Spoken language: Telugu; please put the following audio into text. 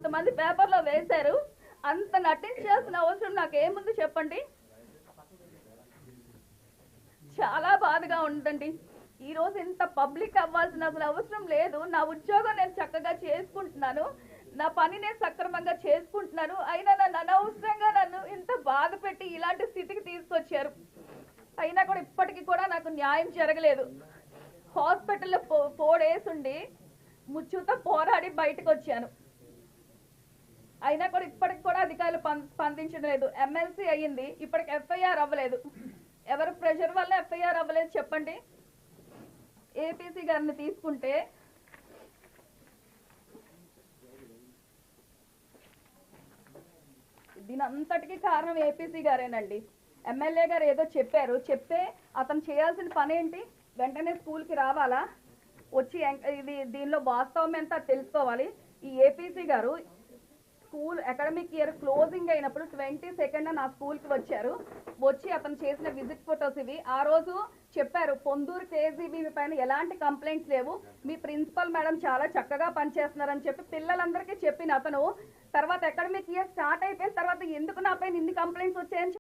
కొంతమంది పేపర్లో వేశారు. అంత నటించాల్సిన అవసరం నాకేముంది చెప్పండి. చాలా బాధగా ఉందండి. ఈ రోజు ఇంత పబ్లిక్ అవ్వాల్సిన అసలు అవసరం లేదు. నా ఉద్యోగం నేను చక్కగా చేసుకుంటున్నాను, నా పని నేను సక్రమంగా చేసుకుంటున్నాను. అయినా నన్ను అనవసరంగా నన్ను ఇంత బాధ పెట్టి ఇలాంటి స్థితికి తీసుకొచ్చారు. అయినా కూడా ఇప్పటికీ కూడా నాకు న్యాయం జరగలేదు. హాస్పిటల్లో 4 days ఉండి ముచ్చుతో పోరాడి బయటకు వచ్చాను. అయినా కూడా ఇప్పటికి కూడా అధికారులు స్పందించడం లేదు. ఎమ్మెల్సీ అయ్యింది, ఇప్పటికి ఎఫ్ఐఆర్ అవ్వలేదు. ఎవరు ప్రెషర్ వల్ల ఎఫ్ఐఆర్ అవ్వలేదు చెప్పండి. ఏపీసీ గారిని తీసుకుంటే దీని అంతటికీ కారణం ఏపీసీ గారేనండి. ఎమ్మెల్యే గారు ఏదో చెప్పారు, చెప్తే అతను చేయాల్సిన పని ఏంటి? వెంటనే స్కూల్కి రావాలా, వచ్చి దీనిలో వాస్తవం ఎంత తెలుసుకోవాలి. ఈ ఏపీసీ గారు స్కూల్ అకాడమిక్ ఇయర్ క్లోజింగ్ అయినప్పుడు 22nd నా స్కూల్కి వచ్చారు. వచ్చి అతను చేసిన విజిట్ ఫొటోస్ ఇవి. ఆ రోజు చెప్పారు, పొందూరు కేజీబీ పైన ఎలాంటి కంప్లైంట్స్ లేవు, మీ ప్రిన్సిపల్ మేడం చాలా చక్కగా పనిచేస్తున్నారని చెప్పి పిల్లలందరికీ చెప్పిన అతను తర్వాత అకాడమిక్ ఇయర్ స్టార్ట్ అయిపోయిన తర్వాత ఎందుకు నా పైన ఇన్ని కంప్లైంట్స్ వచ్చాయని